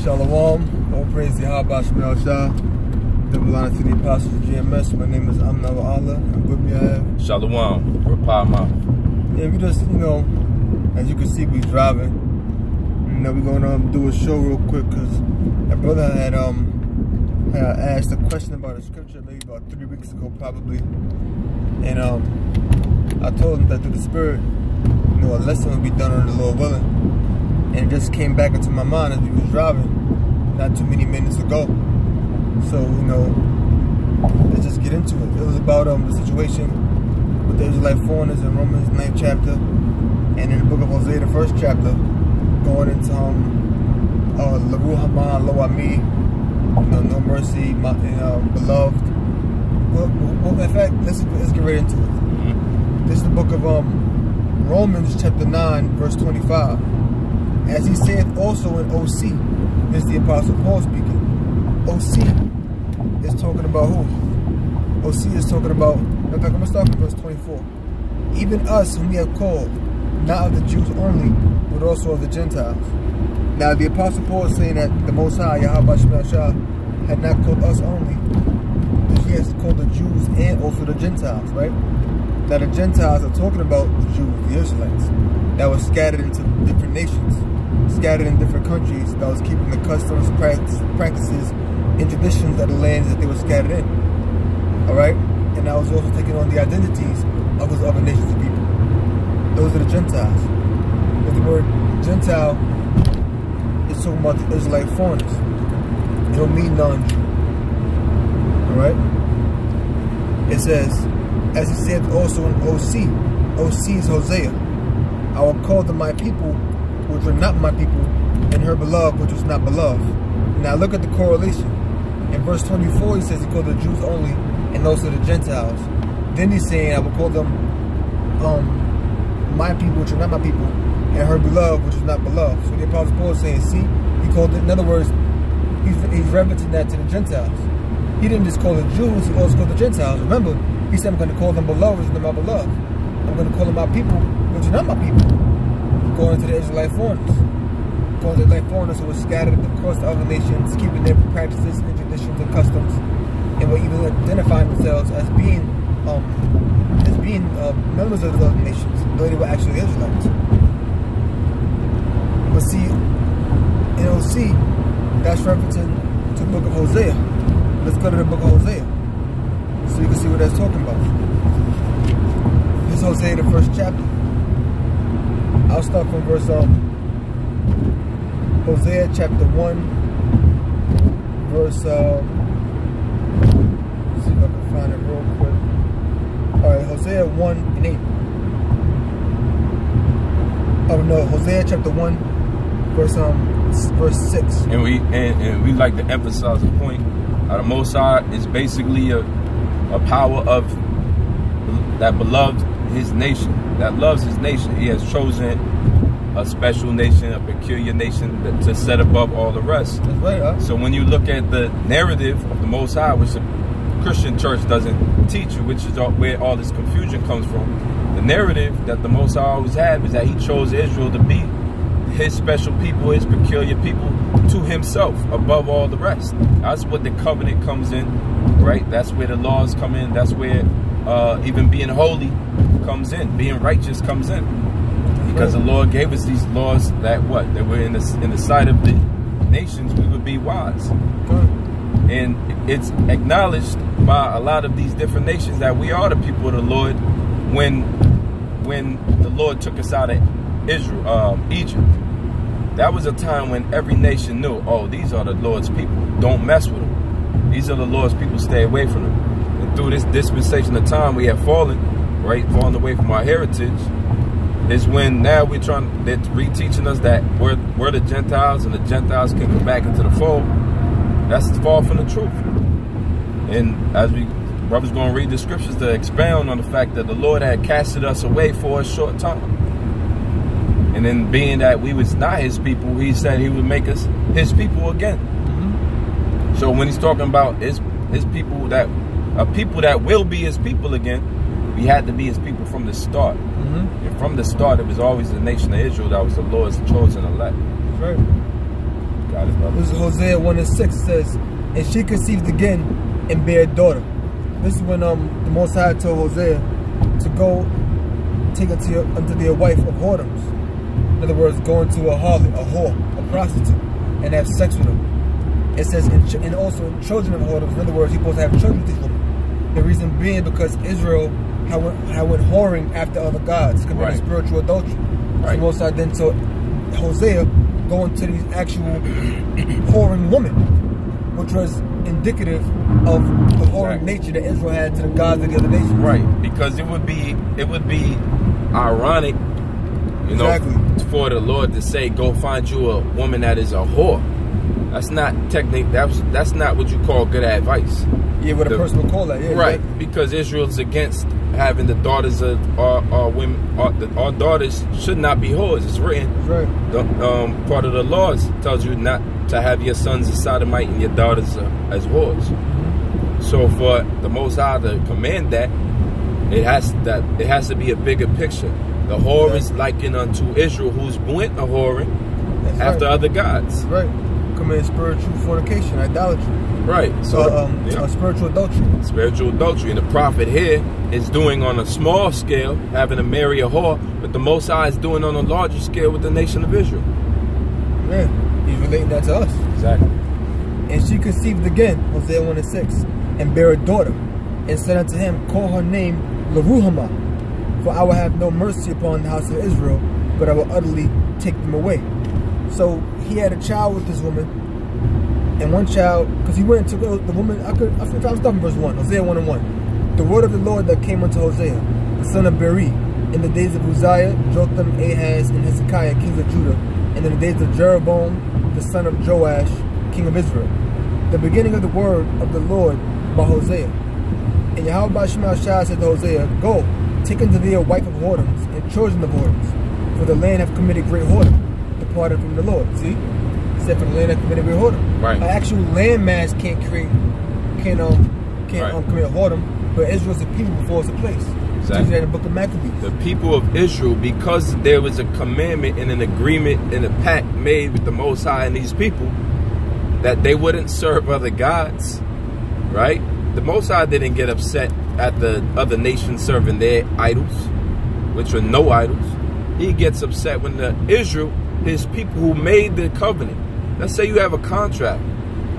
Shalom, all praise the Yahweh Shemel Shah. Double honor to the apostles of GMS. My name is Amna wa Allah, and with me I have Shalom, Loruhamah. Yeah, we just, as you can see, we driving. We're gonna do a show real quick because my brother had asked a question about a scripture maybe about 3 weeks ago, probably, and I told him that through the Spirit, a lesson would be done on the Lord willing, and it just came back into my mind as we was driving not too many minutes ago. So let's just get into it. It was about the situation with the Israelite foreigners in Romans 9th chapter, and in the book of Hosea, the 1st chapter, going into Loruhamah, Loammi, no mercy, beloved. Well, in fact, let's get right into it. This is the book of Romans chapter 9, verse 25. As he saith also in OC, this is the Apostle Paul speaking. OC is talking about who? OC is talking about, in fact, I'm going to start from verse 24. Even us whom he hath called, not of the Jews only, but also of the Gentiles. Now the Apostle Paul is saying that the Most High, Yahweh Shemel Shah, had not called us only, but he has called the Jews and also the Gentiles, right? Now the Gentiles are talking about the Jews, the Israelites, that were scattered into different nations, scattered in different countries, that was keeping the customs, practices, and traditions of the lands that they were scattered in. Alright? And that was also taking on the identities of those other nations of people. Those are the Gentiles. But the word Gentile is talking about the Israelite foreigners. It don't mean non-Jew. Alright? It says, as he said also in OC. OC is Hosea. I will call them my people, which were not my people, and her beloved, which was not beloved. Now look at the correlation. In verse 24, he says he called the Jews only, and also the Gentiles. Then he's saying, I will call them my people, which are not my people, and her beloved, which is not beloved. So the Apostle Paul is saying, see, he called it, in other words, he's referencing that to the Gentiles. He didn't just call the Jews, he also called the Gentiles. Remember, he said, I'm going to call them beloved, which are not my beloved. I'm going to call them my people, which are not my people. Going to the Israelite foreigners. Going to the Israelite foreigners who were scattered across the other nations, keeping their practices and traditions and customs, and were even identifying themselves as being members of the other nations, though they were actually Israelites. But see, in OC, that's referencing to the book of Hosea. Let's go to the book of Hosea, so you can see what that's talking about. This is Hosea, the 1st chapter. I'll start from verse Hosea chapter 1, verse let's see if I can find it real quick. Alright, Hosea 1 and 8. Oh no, Hosea chapter 1, verse 6. And we like to emphasize the point. The Most High is basically a power of that beloved his nation, that loves his nation. He has chosen a special nation, a peculiar nation to set above all the rest. That's right, huh? So when you look at the narrative of the Most High, which the Christian church doesn't teach you, which is where all this confusion comes from, the narrative that the Most High always had is that he chose Israel to be his special people, his peculiar people, to himself above all the rest. That's what the covenant comes in, right? That's where the laws come in. That's where even being holy comes in, being righteous comes in, because the Lord gave us these laws that that were in the sight of the nations we would be wise. And it's acknowledged by a lot of these different nations that we are the people of the Lord. When the Lord took us out of Egypt, that was a time when every nation knew, oh, these are the Lord's people, don't mess with them. These are the Lord's people, stay away from them. And through this dispensation of time we have fallen away from our heritage, is when now they're reteaching us that we're the Gentiles, and the Gentiles can come back into the fold. That's far from the truth. And as brothers going to read the scriptures to expound on the fact that the Lord had casted us away for a short time, and then being that we was not his people, he said he would make us his people again. So when he's talking about his people, that a people that will be his people again, we had to be his people from the start. And from the start, it was always the nation of Israel that was the Lord's chosen elect. Right. Got it, brother. This is Hosea 1 and 6 says, and she conceived again and bare a daughter. This is when the Most High told Hosea to go take unto thee a wife of whoredoms. In other words, go into a harlot, a whore, a prostitute, and have sex with them. It says, and also children of whoredoms. In other words, you're supposed to have children with these women. The reason being because Israel had went whoring after other gods, committing spiritual adultery. Right. So Most High then told Hosea, go into these actual whoring women, which was indicative of the whoring nature that Israel had to the gods of the other nations. Right, because it would be ironic, you know, for the Lord to say, go find you a woman that is a whore. That's not that's not what you call good advice. Yeah, what a person would call that. Yeah, right, because Israel's against having the daughters of our women. Our daughters should not be whores. It's written. That's right. The, part of the laws tells you not to have your sons as sodomite and your daughters as whores. So for the Most High to command that, it has to be a bigger picture. The whore is likened unto Israel, who's went a whoring after other gods. Right. Command spiritual fornication, idolatry. Right. So spiritual adultery. Spiritual adultery. And the prophet here is doing on a small scale, having to marry a whore, but the Most High is doing on a larger scale with the nation of Israel. Yeah. He's relating that to us. Exactly. And she conceived again, Hosea 1 and 6, and bare a daughter, and said unto him, call her name Loruhamah, for I will have no mercy upon the house of Israel, but I will utterly take them away. So he had a child with this woman, and one child, because he went to the woman, I'm starting from verse 1, Hosea 1 and 1. The word of the Lord that came unto Hosea, the son of Beri, in the days of Uzziah, Jotham, Ahaz, and Hezekiah, kings of Judah, and in the days of Jeroboam, the son of Joash, king of Israel. The beginning of the word of the Lord by Hosea. And Yahweh Shema Shai said to Hosea, go, take unto thee a wife of whoredoms, and children of whoredoms, for the land hath committed great whoredom, departed from the Lord. See? He said, for the land hath committed great whoredom. Right. An actual landmass can't commit whoredom, but Israel's a people before it's a place. Exactly. In the book of Maccabees. The people of Israel, because there was a commandment and an agreement and a pact made with the Most High and these people, that they wouldn't serve other gods, right? The Most High didn't get upset at the other nations serving their idols, which were no idols. He gets upset when Israel, his people who made the covenant. Let's say you have a contract,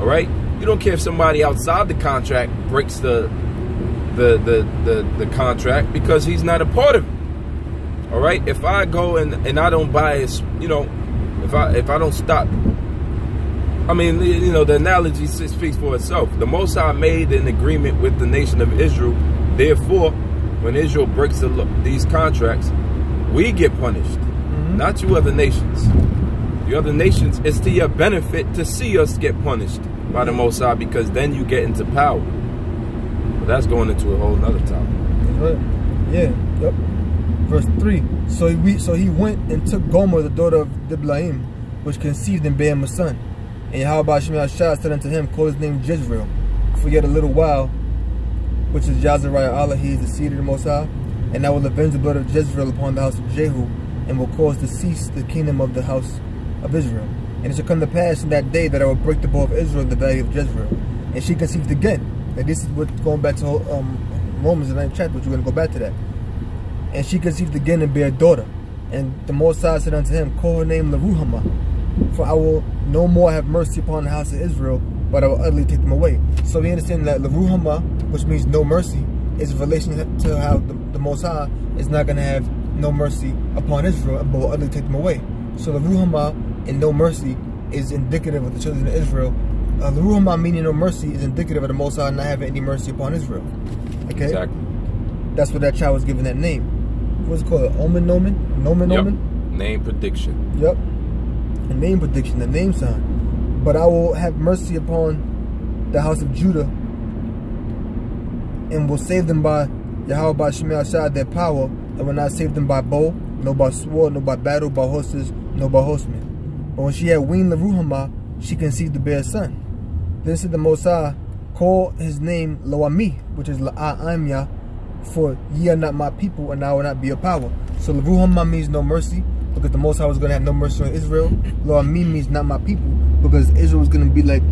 all right? You don't care if somebody outside the contract breaks the contract because he's not a part of it. All right? If I go and I don't buy it, you know, if I don't stop, I mean, you know, the analogy speaks for itself. The Most High made an agreement with the nation of Israel. Therefore, when Israel breaks these contracts, we get punished, not you other nations. The other nations, it's to your benefit to see us get punished by the Most High, because then you get into power. But that's going into a whole nother topic. Right. Yeah. Yep. Verse 3. So he went and took Gomer, the daughter of Diblaim, which conceived and bare him a son. And Yahweh Shema Shai said unto him, call his name Jezreel, for yet a little while, which is Yazariah Allah, he is the seed of the Most High, and I will avenge the blood of Jezreel upon the house of Jehu, and will cause to cease the kingdom of the house of Israel. And it shall come to pass in that day that I will break the bow of Israel in the valley of Jezreel. And she conceived again. And this is what's going back to Romans, the 9th chapter, but you're going to go back to that. And she conceived again and bare a daughter. And the Most High said unto him, call her name Loruhamah, for I will no more have mercy upon the house of Israel, but I will utterly take them away. So we understand that Loruhamah, which means no mercy, is in relation to how the Most High is not going to have no mercy upon Israel, but will utterly take them away. So Loruhamah and no mercy is indicative of the children of Israel. Loruhamah meaning no mercy is indicative of the Most High not having any mercy upon Israel. Okay? Exactly. That's what that child was given that name. What's it called? Omen Nomen? Nomen Nomen? Name prediction. Yep. A name prediction, a name sign. But I will have mercy upon the house of Judah, and will save them by Yahweh by Shema Shai their power, and will not save them by bow, no by sword, no by battle, by horses, no by horsemen. But when she had weaned Loruhamah, she conceived to bear a son. Then said the Most High, call his name Loammi, which is I'm Yah, for ye are not my people, and I will not be your power. So Loruhamah means no mercy, because the Most High was going to have no mercy on Israel. Loammi means not my people, because Israel was going to be like,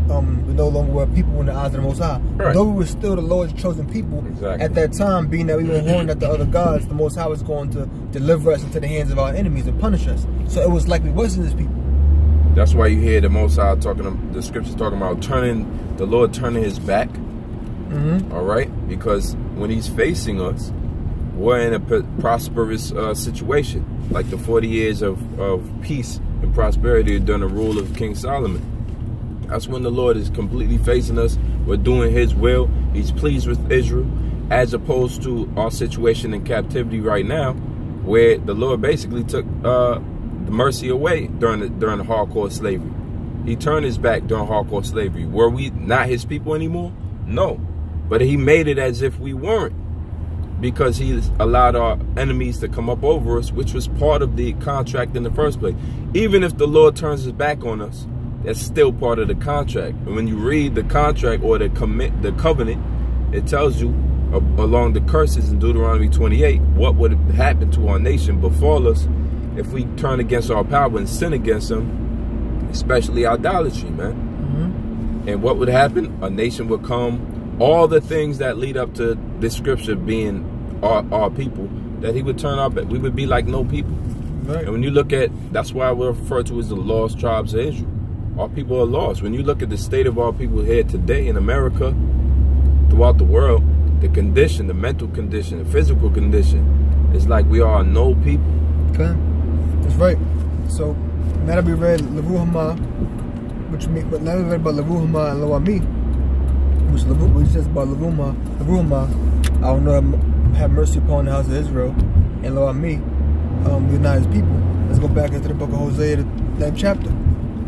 we no longer were people in the eyes of the Most High. Right. Though we were still the Lord's chosen people, exactly. At that time, being that we were horned at the other gods, the Most High was going to deliver us into the hands of our enemies and punish us. So it was like we wasn't his people. That's why you hear the Most High the scriptures talking about the Lord turning his back. All right? Because when he's facing us, we're in a prosperous situation. Like the 40 years of peace and prosperity during the rule of King Solomon. That's when the Lord is completely facing us. We're doing his will. He's pleased with Israel. As opposed to our situation in captivity right now, where the Lord basically took the mercy away during the hardcore slavery. He turned his back during hardcore slavery. Were we not his people anymore? No. But he made it as if we weren't, because he allowed our enemies to come up over us, which was part of the contract in the first place. Even if the Lord turns his back on us, that's still part of the contract. And when you read the contract or the covenant, it tells you along the curses in Deuteronomy 28 what would happen to our nation, befall us, if we turn against our power and sin against him, especially idolatry, man. And what would happen? A nation would come, all the things that lead up to this scripture being our people, that he would turn our back. We would be like no people. Right. And when you look at, that's why we're referred to as the lost tribes of Israel. Our people are lost. When you look at the state of our people here today in America, throughout the world, the condition, the mental condition, the physical condition, it's like we are no people. Okay, that's right. So now that we read Loruhamah, now we read about Loruhamah and Loammi, which says about Loruhamah, I will not have mercy upon the house of Israel, and Loammi, we're not his people. Let's go back into the book of Hosea, the 9th chapter.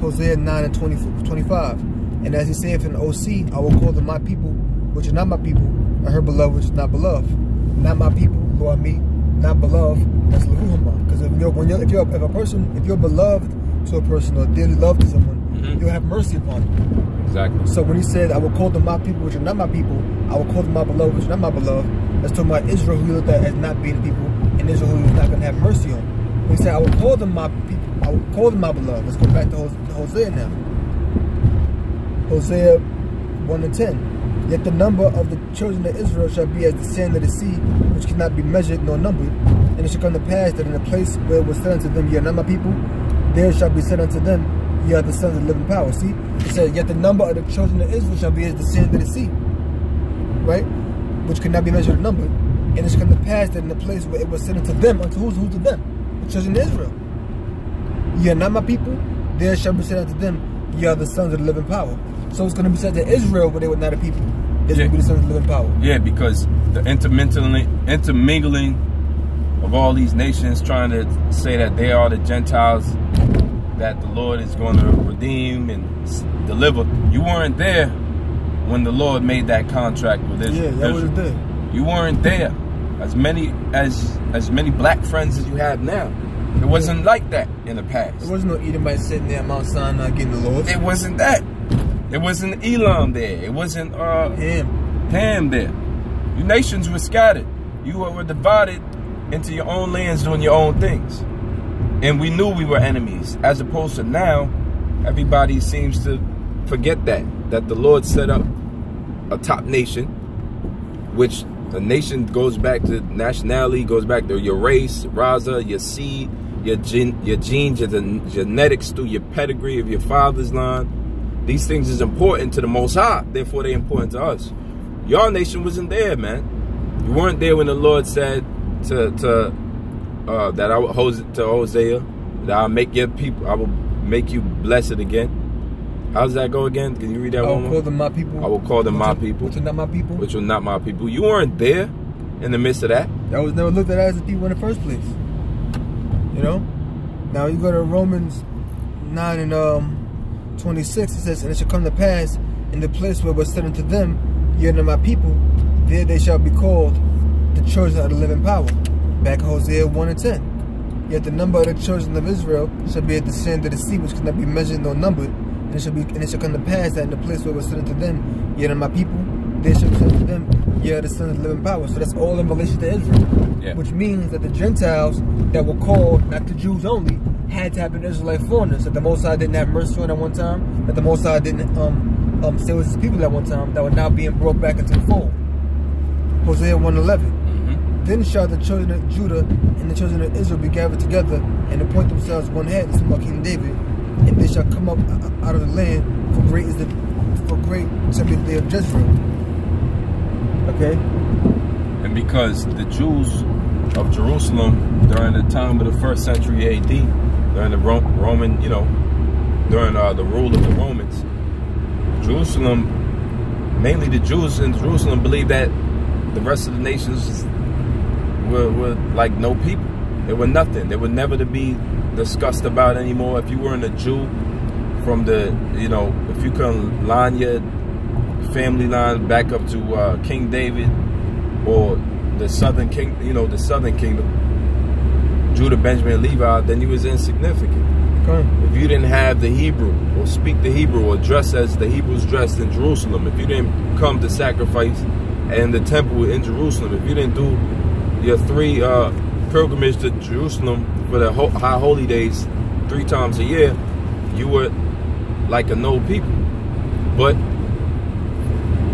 Hosea 9 and 25. And as he saith in OC, I will call them my people, which are not my people, and her beloved, which is not beloved. Not my people, Loammi, not beloved, that's Loruhamah. Because if you're beloved to a person or dearly loved to someone, you'll have mercy upon them. Exactly. So when he said, I will call them my people, which are not my people, I will call them my beloved, which are not my beloved, that's talking about Israel, who he looked at as not being people, and Israel, who he was not going to have mercy on. When he said, I will call them my people, I will call them my beloved. Let's go back to Hosea now. Hosea 1 and 10. Yet the number of the children of Israel shall be as the sand of the sea, which cannot be measured nor numbered. And it shall come to pass that in the place where it was said unto them, ye are not my people, there shall be said unto them, ye are the sons of the living power. See? It says, yet the number of the children of Israel shall be as the sand of the sea. Right? Which cannot be measured or numbered. And it shall come to pass that in the place where it was said unto them, unto who's to them? The children of Israel. Ye are not my people, there shall be said unto them, ye are the sons of the living power. So it's going to be said to Israel, but they were not a people. They're going to be the sons of the living power. Yeah, because the intermingling of all these nations trying to say that they are the Gentiles that the Lord is going to redeem and deliver. You weren't there when the Lord made that contract with Israel. Yeah, that was there. You weren't there. As many black friends as you have now. It wasn't like that in the past. There wasn't no Edomite sitting there at Mount Sinai getting the Lord. It wasn't that. It wasn't Elam there. It wasn't Ham there. You nations were scattered. You were divided into your own lands doing your own things. And we knew we were enemies. As opposed to now, everybody seems to forget that the Lord set up a top nation, which the nation goes back to nationality, goes back to your race, raza, your seed, your genes, your genetics, through your pedigree of your father's line. These things is important to the Most High, therefore they're important to us. Your nation wasn't there, man. You weren't there when the Lord said to Hosea that I'll make your people, I will make you blessed again. How does that go again? Can you read that one more? I will call them my people. I will call them my people. Which are not my people. Which are not my people. You weren't there in the midst of that. That was never looked at as a people in the first place. You know? Now you go to Romans 9 and 26, it says, and it shall come to pass in the place where it was said unto them, ye are not my people, there they shall be called the children of the living power. Back Hosea 1 and 10. Yet the number of the children of Israel shall be at the sand of the sea, which cannot be measured nor numbered. And it shall come to pass that in the place where it was said unto them, ye are not my people, they shall say to them, "Ye are the sons of living power." So that's all in relation to Israel, which means that the Gentiles that were called, not the Jews only, had to have been Israelite foreigners. That the Most High didn't have mercy on at one time. That the Most High didn't stay with his people at one time. That were now being brought back into the fold. Hosea 1:11. Then shall the children of Judah and the children of Israel be gathered together and appoint themselves one head. This is about King David, and they shall come up out of the land. For great shall be the day of Jezreel. Okay. And because the Jews of Jerusalem during the time of the 1st century AD, during the Roman, during the rule of the Romans, Jerusalem, mainly the Jews in Jerusalem, believed that the rest of the nations were like no people. They were nothing. They were never to be discussed about anymore. If you weren't a Jew from the, if you couldn't line your family line back up to King David or the southern king, the southern kingdom, Judah, Benjamin, and Levi, then you was insignificant. Okay. If you didn't have the Hebrew or speak the Hebrew or dress as the Hebrews dressed in Jerusalem, if you didn't come to sacrifice in the temple in Jerusalem, if you didn't do your 3 pilgrimage to Jerusalem for the high holy days 3 times a year, you were like a no people. But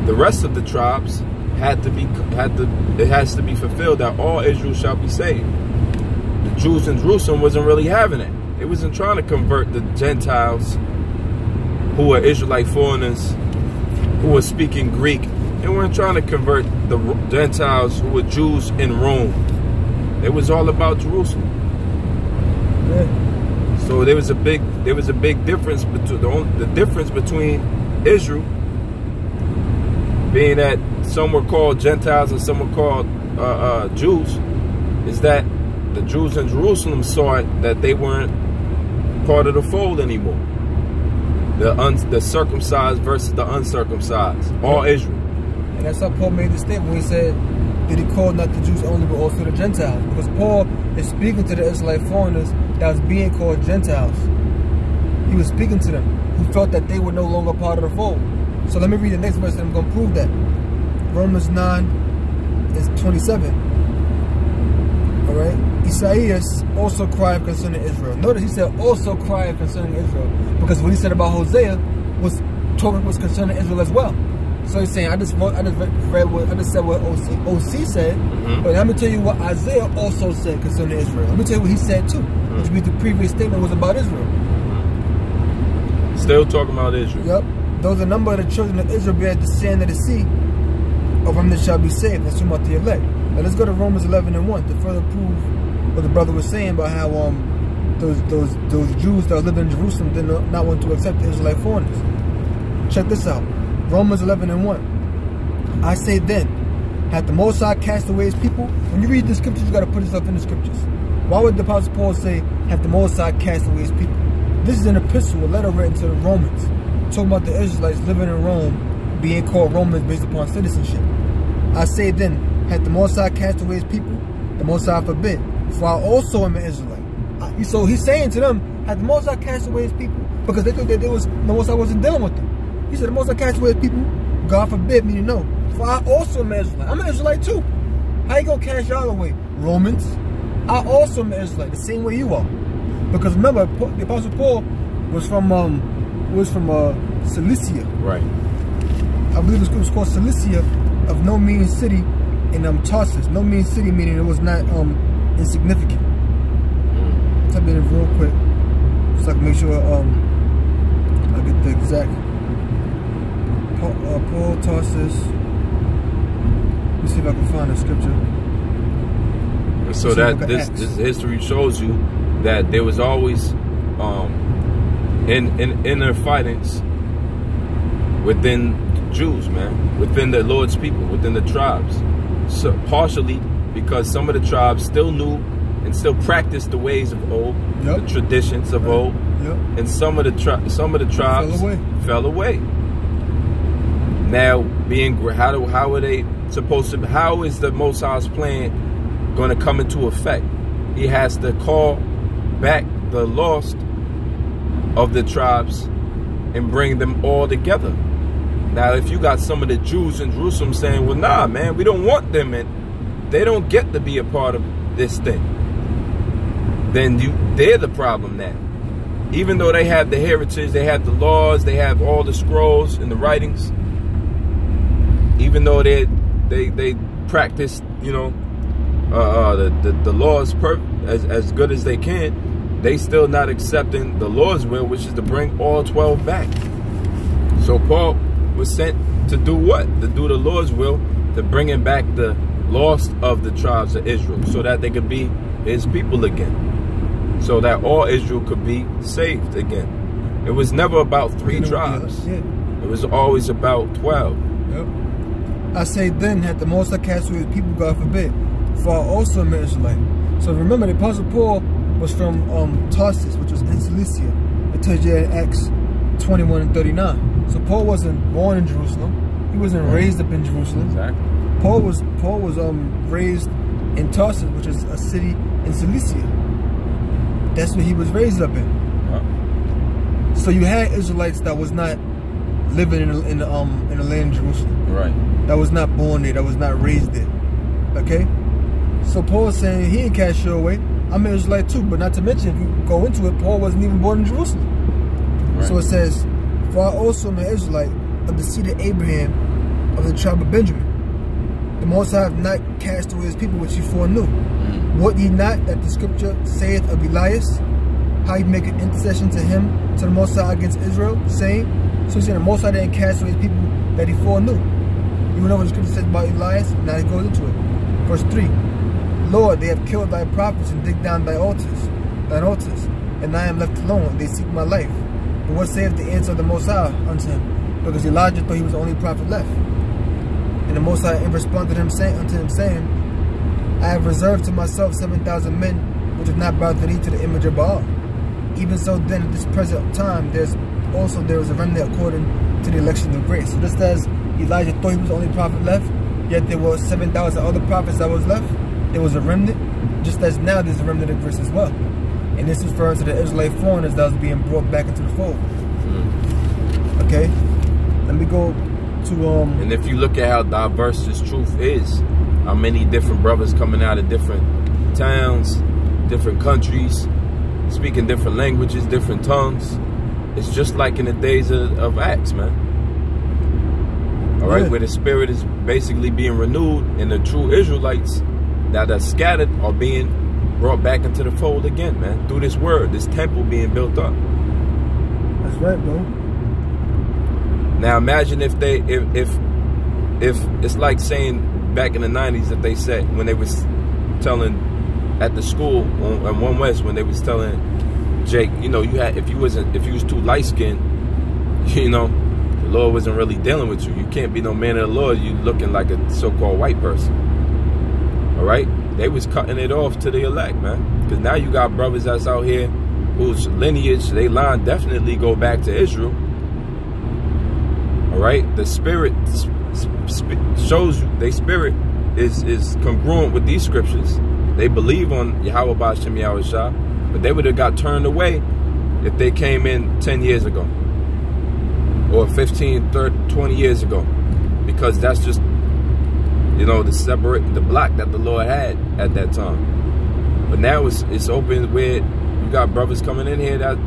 the rest of the tribes it has to be fulfilled that all Israel shall be saved. The Jews in Jerusalem wasn't really having it. It wasn't trying to convert the Gentiles who were Israelite foreigners, who were speaking Greek. They weren't trying to convert the Gentiles who were Jews in Rome. It was all about Jerusalem. Yeah. So there was a big difference between the difference between Israel, being that some were called Gentiles and some were called Jews, is that the Jews in Jerusalem saw it that they weren't part of the fold anymore. The circumcised versus the uncircumcised, all Israel. And that's how Paul made the statement when he said that he called not the Jews only, but also the Gentiles. Because Paul is speaking to the Israelite foreigners that was being called Gentiles. He was speaking to them who felt that they were no longer part of the fold. So let me read the next verse and I'm going to prove that. Romans 9:27. Alright? Isaiah also cried concerning Israel. Notice he said also cried concerning Israel. Because what he said about Hosea was concerning Israel as well. So he's saying, I just said what OC said, but let me tell you what Isaiah also said concerning Israel. Let me tell you what he said too, which means the previous statement was about Israel. Still talking about Israel. Yep. Though the number of the children of Israel be as the sand of the sea, of them that shall be saved. That's talking about the elect. Now let's go to Romans 11:1 to further prove what the brother was saying about how those Jews that lived in Jerusalem did not want to accept the Israelite foreigners. Check this out. Romans 11:1. I say then, hath the Most High cast away his people? When you read the scriptures, you got to put yourself in the scriptures. Why would the Apostle Paul say, hath the Most High cast away his people? This is an epistle, a letter written to the Romans, talking about the Israelites living in Rome, being called Romans based upon citizenship. I say then, hath the Most High cast away his people? The Most High forbid, for I also am an Israelite. So he's saying to them, hath the Most High cast away his people? Because they thought that the Most High wasn't dealing with them. He said, the Most High cast away his people? God forbid, meaning no. For I also am an Israelite. I'm an Israelite too. How you gonna cast y'all away? Romans. I also am an Israelite, the same way you are. Because remember, the Apostle Paul was from Cilicia. Right. I believe it was called Cilicia of no mean city in Tarsus. No mean city meaning it was not insignificant. Type it in real quick. So I can make sure I get the exact Paul Tarsus. Let me see if I can find a scripture. So that this history shows you that there was always in their fightings within the Jews, man, within the Lord's people, within the tribes. So partially because some of the tribes still knew and still practiced the ways of old, the traditions of old, and some of the tribes fell away. Now, how are they supposed to? How is the Most High's plan going to come into effect? He has to call back the lost of the tribes and bring them all together. Now, if you got some of the Jews in Jerusalem saying, well, nah, man, we don't want them, and they don't get to be a part of this thing, then they're the problem now. Even though they have the heritage, they have the laws, they have all the scrolls and the writings, even though they practice, you know, the laws as good as they can, they still not accepting the Lord's will, which is to bring all 12 back. So Paul was sent to do what? To do the Lord's will, to bringing back the lost of the tribes of Israel, so that they could be his people again, so that all Israel could be saved again. It was never about 3 tribes. Yeah. It was always about 12. Yep. I say then, had the Most High cast away his people, God forbid, for I also am an Israelite. So remember, the Apostle Paul was from Tarsus, which was in Cilicia. It tells you in Acts 21 and 39. So Paul wasn't born in Jerusalem. He wasn't raised up in Jerusalem. Exactly. Paul was raised in Tarsus, which is a city in Cilicia. That's where he was raised up in. Huh? So you had Israelites that was not living in the land of Jerusalem. Right. That was not born there. That was not raised there. Okay. So Paul's saying he ain't cast you away. I'm an Israelite too, but not to mention, if you go into it, Paul wasn't even born in Jerusalem. Right. So it says, for I also am an Israelite of the seed of Abraham, of the tribe of Benjamin. The Most High have not cast away his people which he foreknew. What ye not that the scripture saith of Elias, how he make an intercession to him, to the Most High against Israel, saying, so he's saying the Most High didn't cast away his people that he foreknew. You know what the scripture says about Elias? Now he goes into it. Verse 3. Lord, they have killed thy prophets and digged down thine altars, and I am left alone, and they seek my life. But what saith the answer of the Most High unto him? Because Elijah thought he was the only prophet left. And the Most High responded unto him, saying, I have reserved to myself 7,000 men, which have not bowed the knee to the image of Baal. Even so then, at this present time, there is a remnant according to the election of grace. So just as Elijah thought he was the only prophet left, yet there were 7,000 other prophets that was left, there was a remnant, just as now there's a remnant of grace as well. And this is referring to the Israelite foreigners that was being brought back into the fold. Okay? Let me go to and if you look at how diverse this truth is, how many different brothers coming out of different towns, different countries, speaking different languages, different tongues. It's just like in the days of Acts, man. All right, where the spirit is basically being renewed, and the true Israelites that are scattered are being brought back into the fold again, man, through this word, this temple being built up. That's right, bro. Now imagine if it's like saying back in the 90s that they said when they was telling at the school on 1 West, when they was telling Jake, you know, if you was too light skinned, you know, the Lord wasn't really dealing with you. You can't be no man of the Lord. You looking like a so-called white person. All right, they was cutting it off to the elect, man. Because now you got brothers that's out here whose lineage, they line definitely go back to Israel. All right, the spirit shows you, their spirit is congruent with these scriptures. They believe on Yahweh B'Shem Yahweh Shah, but they would have got turned away if they came in 10 years ago or 15, 30, 20 years ago, because that's just, you know, the block that the Lord had at that time. But now it's open where you got brothers coming in here that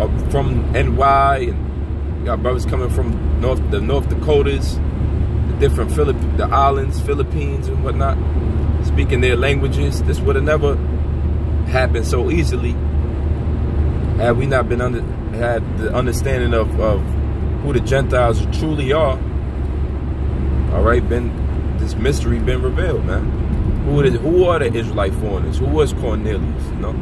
are from NY, and you got brothers coming from the North Dakotas, the different the islands, Philippines and whatnot, speaking their languages. This would have never happened so easily had we not had the understanding of who the Gentiles truly are. All right, this mystery been revealed, man. Who are the Israelite foreigners? Who was Cornelius? You know.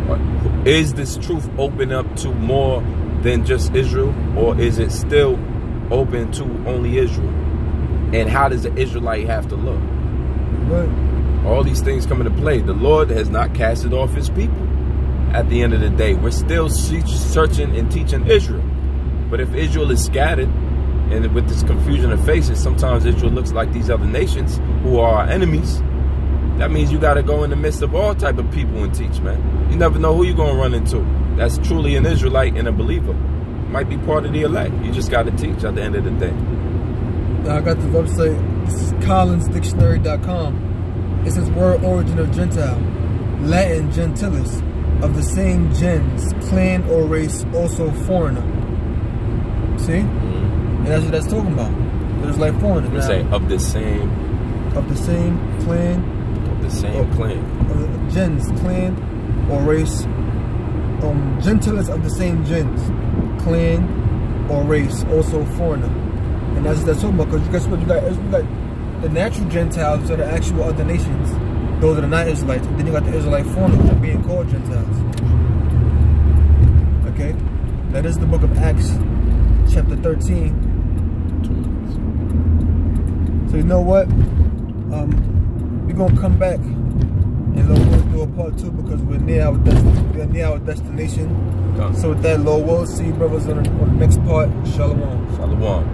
Yep. Is this truth open up to more than just Israel, or is it still open to only Israel? And how does the Israelite have to look? Right. All these things come into play. The Lord has not casted off his people. At the end of the day, we're still searching and teaching Israel. But if Israel is scattered, and with this confusion of faces, sometimes Israel looks like these other nations who are our enemies. That means you got to go in the midst of all type of people and teach, man. You never know who you're going to run into. That's truly an Israelite and a believer. might be part of the elect. You just got to teach at the end of the day. I got the website. This is collinsdictionary.com. It says word origin of Gentile, Latin gentilis, of the same gens, clan or race, also foreigner. See? And that's what that's talking about. There's like foreigners. Let's say of the same clan. Of the same clan. Gens, clan or race. Gentilis of the same gens, clan or race, also foreigner. And that's talking about, because guess what? You got the natural Gentiles, which are the actual other nations. Those are the non-Israelites. And then you got the Israelite foreigners, which are being called Gentiles. Okay? That is the book of Acts, chapter 13. So you know what? We're going to come back and we'll do a part 2 because we're near our destination. So with that, Lord, we'll see you brothers on the next part. Shalom. Shalom.